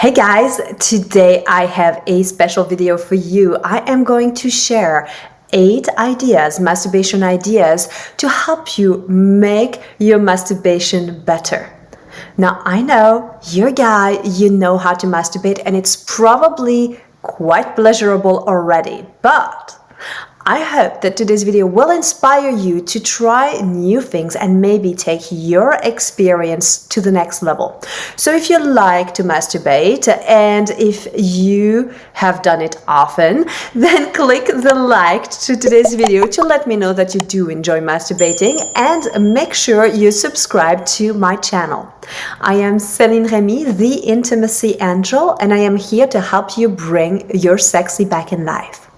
Hey guys, today I have a special video for you. I am going to share 8 ideas, masturbation ideas, to help you make your masturbation better. Now, I know you're a guy, you know how to masturbate, and it's probably quite pleasurable already, but I hope that today's video will inspire you to try new things and maybe take your experience to the next level. So if you like to masturbate and if you have done it often, then click the like to today's video to let me know that you do enjoy masturbating, and make sure you subscribe to my channel. I am Céline Remy, the Intimacy Angel, and I am here to help you bring your sexy back in life.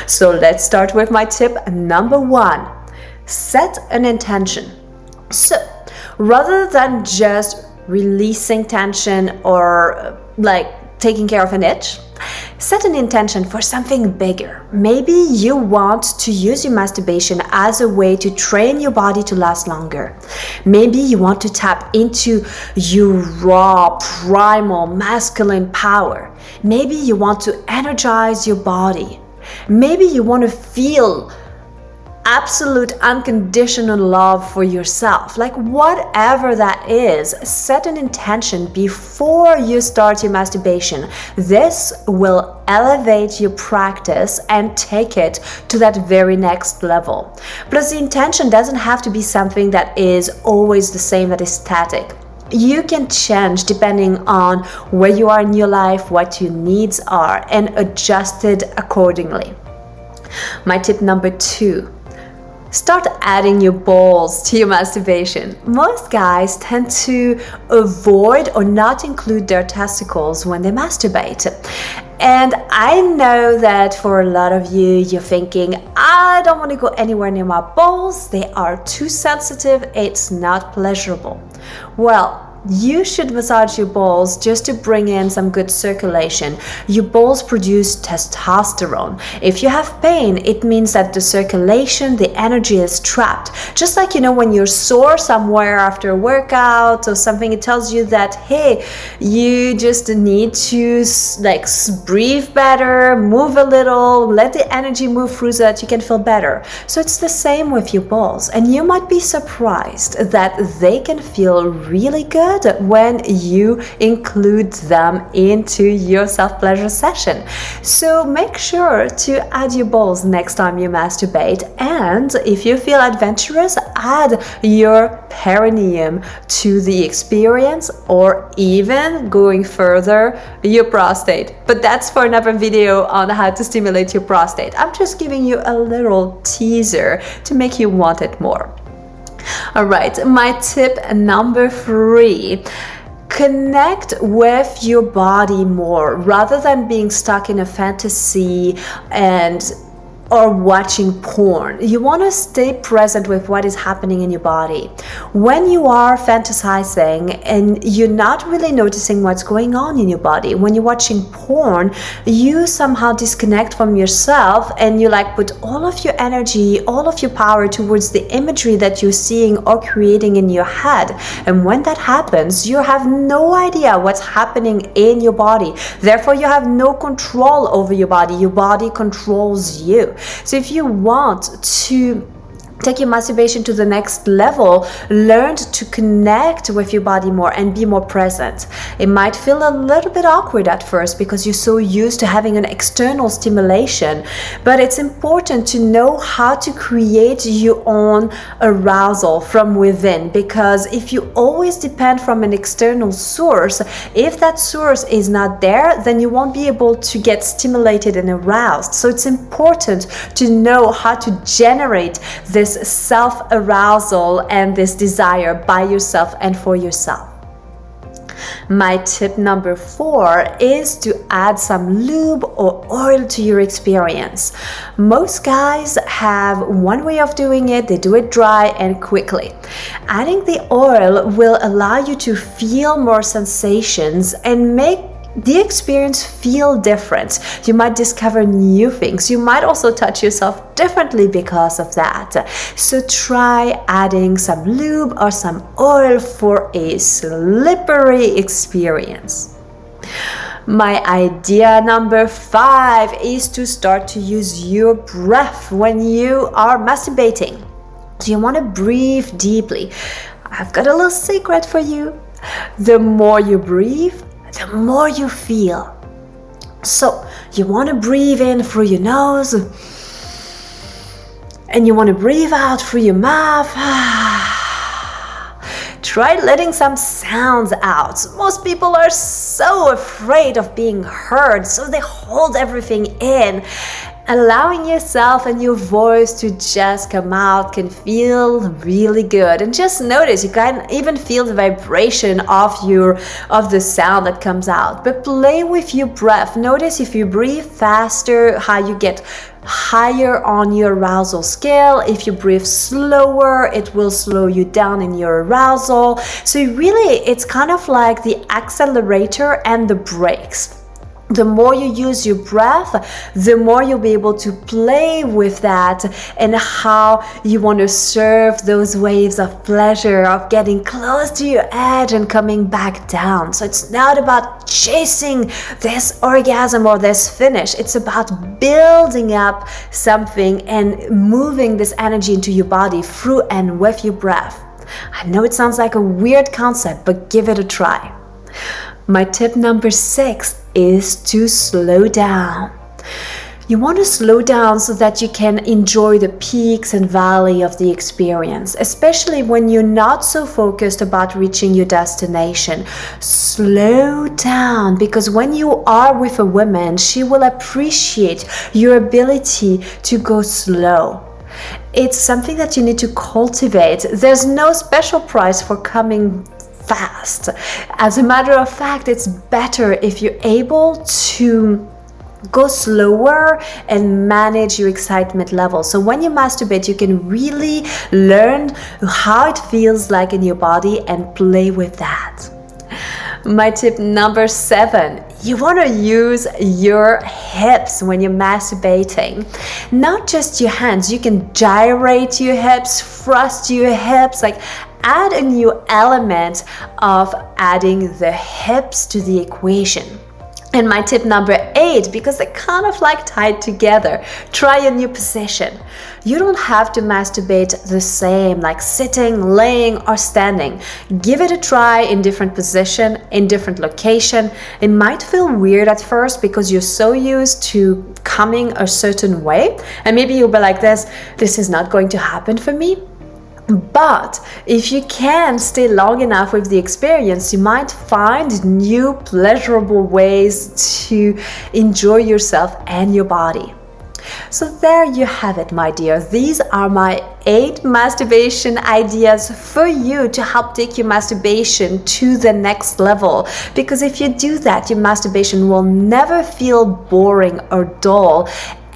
So let's start with my tip number 1. Set an intention. So rather than just releasing tension or taking care of an itch, set an intention for something bigger. Maybe you want to use your masturbation as a way to train your body to last longer. Maybe you want to tap into your raw, primal, masculine power. Maybe you want to energize your body. Maybe you want to feel absolute unconditional love for yourself. Whatever that is, set an intention before you start your masturbation. This will elevate your practice and take it to that very next level. Plus, the intention doesn't have to be something that is always the same, that is static. You can change depending on where you are in your life, what your needs are, and adjust it accordingly. My tip number 2. Start adding your balls to your masturbation. Most guys tend to avoid or not include their testicles when they masturbate. And I know that for a lot of you, you're thinking, I don't want to go anywhere near my balls. They are too sensitive. It's not pleasurable. Well, you should massage your balls just to bring in some good circulation. Your balls produce testosterone. If you have pain, it means that the circulation, the energy is trapped. Just like, when you're sore somewhere after a workout or something, it tells you that, hey, you just need to breathe better, move a little, let the energy move through so that you can feel better. So it's the same with your balls. And you might be surprised that they can feel really good when you include them into your self-pleasure session. So make sure to add your balls next time you masturbate, and if you feel adventurous, add your perineum to the experience, or even going further, your prostate. But that's for another video on how to stimulate your prostate. I'm just giving you a little teaser to make you want it more. All right, my tip number 3. Connect with your body more rather than being stuck in a fantasy or watching porn. You want to stay present with what is happening in your body. When you are fantasizing and you're not really noticing what's going on in your body, when you're watching porn, you somehow disconnect from yourself and you put all of your energy, all of your power towards the imagery that you're seeing or creating in your head. And when that happens, you have no idea what's happening in your body. Therefore, you have no control over your body. Your body controls you. So if you want to take your masturbation to the next level, learn to connect with your body more and be more present. It might feel a little bit awkward at first because you're so used to having an external stimulation, but it's important to know how to create your own arousal from within, because if you always depend from an external source, if that source is not there, then you won't be able to get stimulated and aroused. So it's important to know how to generate this self-arousal and this desire by yourself and for yourself. My tip number 4 is to add some lube or oil to your experience. Most guys have one way of doing it. They do it dry and quickly. Adding the oil will allow you to feel more sensations and make the experience feel different. You might discover new things. You might also touch yourself differently because of that. So try adding some lube or some oil for a slippery experience. My idea number 5 is to start to use your breath when you are masturbating. So you want to breathe deeply. I've got a little secret for you. The more you breathe, the more you feel. So you want to breathe in through your nose and you want to breathe out through your mouth. Try letting some sounds out. Most people are so afraid of being heard, so they hold everything in. Allowing yourself and your voice to just come out can feel really good. And just notice, you can even feel the vibration of the sound that comes out. But play with your breath. Notice if you breathe faster, how you get higher on your arousal scale. If you breathe slower, it will slow you down in your arousal. So really, it's kind of like the accelerator and the brakes. The more you use your breath, the more you'll be able to play with that and how you want to surf those waves of pleasure, of getting close to your edge and coming back down. So it's not about chasing this orgasm or this finish. It's about building up something and moving this energy into your body through and with your breath. I know it sounds like a weird concept, but give it a try. My tip number 6 is to slow down. You want to slow down so that you can enjoy the peaks and valleys of the experience, especially when you're not so focused about reaching your destination. Slow down, because when you are with a woman, she will appreciate your ability to go slow. It's something that you need to cultivate. There's no special price for coming fast. As a matter of fact, it's better if you're able to go slower and manage your excitement level. So when you masturbate, you can really learn how it feels like in your body and play with that. My tip number 7, you want to use your hips when you're masturbating. Not just your hands. You can gyrate your hips, thrust your hips, like add a new element of adding the hips to the equation. And my tip number 8, because they're kind of like tied together, try a new position. You don't have to masturbate the same, like sitting, laying, or standing. Give it a try in different position, in different location. It might feel weird at first because you're so used to coming a certain way, and maybe you'll be like this is not going to happen for me. But if you can stay long enough with the experience, you might find new pleasurable ways to enjoy yourself and your body. So there you have it, my dear. These are my 8 masturbation ideas for you to help take your masturbation to the next level. Because if you do that, your masturbation will never feel boring or dull.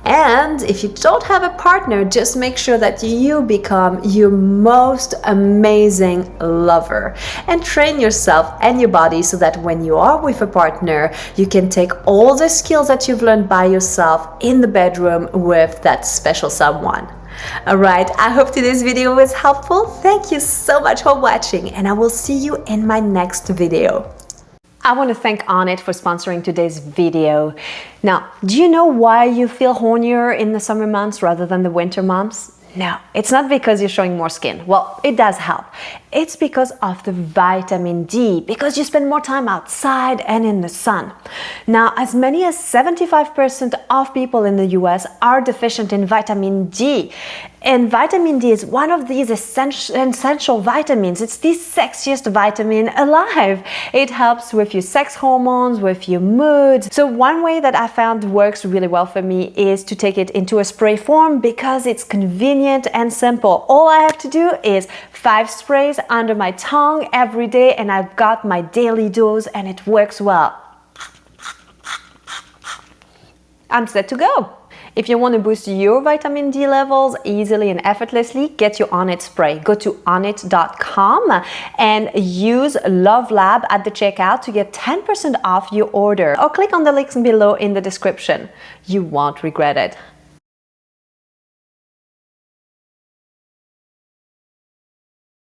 And if you don't have a partner, just make sure that you become your most amazing lover and train yourself and your body so that when you are with a partner, you can take all the skills that you've learned by yourself in the bedroom with that special someone. Alright, I hope today's video was helpful. Thank you so much for watching, and I will see you in my next video. I want to thank Onnit for sponsoring today's video. Now, do you know why you feel hornier in the summer months rather than the winter months? No, it's not because you're showing more skin. Well, it does help. It's because of the vitamin D, because you spend more time outside and in the sun. Now, as many as 75% of people in the US are deficient in vitamin D. And vitamin D is one of these essential vitamins. It's the sexiest vitamin alive. It helps with your sex hormones, with your mood. So one way that I found works really well for me is to take it into a spray form because it's convenient and simple. All I have to do is 5 sprays under my tongue every day, and I've got my daily dose, and it works well. I'm set to go. If you want to boost your vitamin D levels easily and effortlessly, get your On It spray. Go to onit.com and use Love Lab at the checkout to get 10% off your order, or click on the links below in the description. You won't regret it.